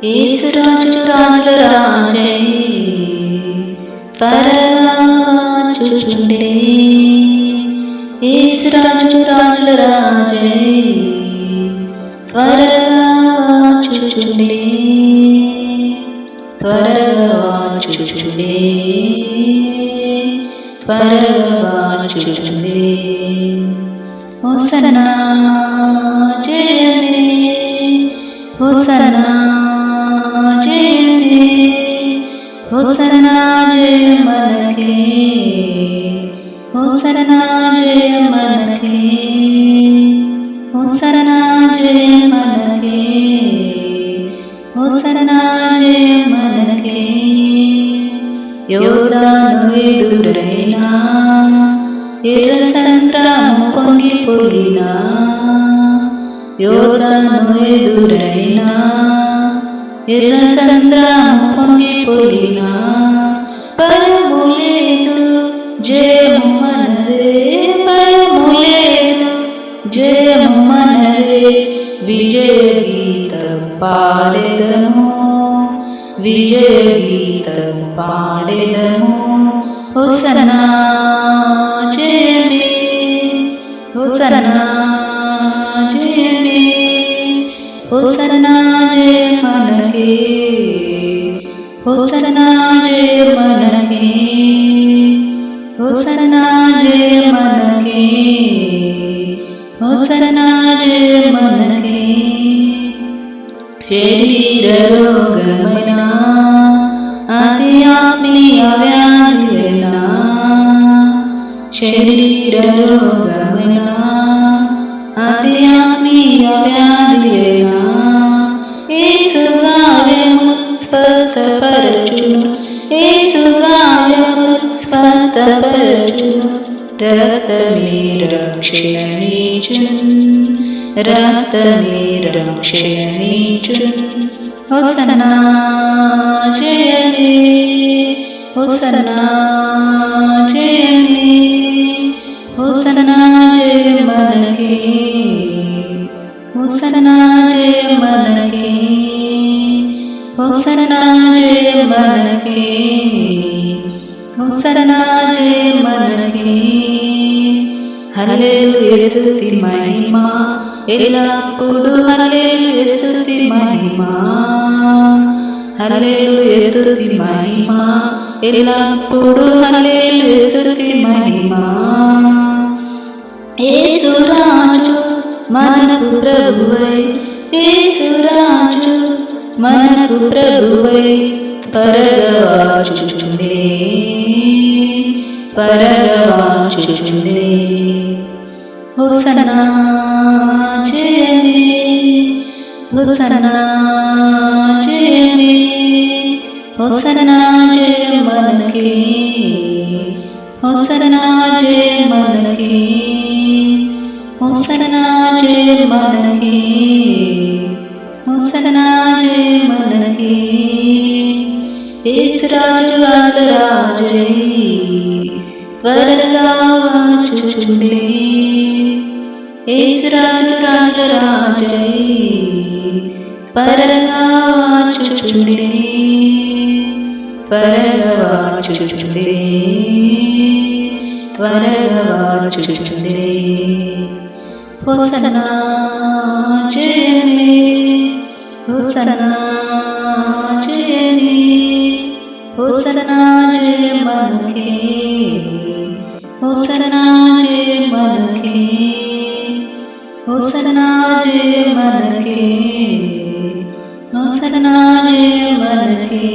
యేసురాజు రాజుల రాజై త్వరగా వచ్చుచుండే. యేసురాజు రాజుల రాజై త్వరగా వచ్చుచుండే. త్వరగా వచ్చుచుండే. త్వరగా వచ్చుచుండే. హోసన్నా జయమే, హోసన్నా జయమే, హోసన్నా జయ మనకే, హోసన్నా జయ మనకే, హోసన్నా జయ మనకే, హోసన్నా జయ మనకే. యోర్దాను ఎదురైనా ఎర్ర సంద్రము పొంగి పొర్లినా, యోర్దాను ఎదురైనా ఎర్ర సంద్రము పొంగి పొర్లినా, భయము లేదు జయము మనదే, భయము లేదు జయము మనదే. విజయ గీతం పాడెదము, విజయ గీతం పాడెదము. హోసన్నా జయమే, హోసన్నా జయమే, హోసన్నా జయ మనకే, హోసన్నా జయ మనకే, హోసన్నా జయ మనకే, హోసన్నా జయ మనకే. శరీర రోగమైనా అతి ఆత్మీయ వ్యాధులైనా, శరీర రోగమైనా అతి ఆత్మీయ వ్యాధులైనా, యేసు గాయము స్వస్థపరచును, యేసు గాయము స్వస్థపరచును. రక్తమే రక్షణనిచ్చును, రక్తమే రక్షణనిచ్చును. హోసన్నా జయమే, హోసన్నా జయమే, హోసన్నా జయ మనకే, హోసన్నా జయ మనకే, హోసన్నా జయ మనకే, హోసన్నా జయ మనకే. హల్లెలూయా స్తుతి మహిమ ఎల్లప్పుడూ, హల్లెలూయా స్తుతి మహిమ, హల్లెలూయా స్తుతి మహిమ ఎల్లప్పుడూ, హల్లెలూయా స్తుతి మహిమ. యేసురాజు మనకు ప్రభువై, యేసురాజు మనకు ప్రభువై త్వరగా వచ్చుచుండే, త్వరగా వచ్చుచుండే. హోసన్నా జయమే, హోసన్నా జయమే, హోసన్నా జయ మనకే, హోసన్నా జయ మనకే, హోసన్నా జయ మనకే, హోసన్నా జయ మనకే. యేసురాజు రాజుల రాజై త్వరగా వచ్చుచుండే. యేసురాజు రాజుల రాజై త్వరగా వచ్చుచుండే, త్వరగా వచ్చుచుండే, త్వరగా వచ్చుచుండే. హోసన్నా జయమే, హోసన్నా జయమే, హోసన్నా జయ మనకే, హోసన్నా జయ మనకే, హోసన్నా జయ మనకే, హోసన్నా జయ మనకే.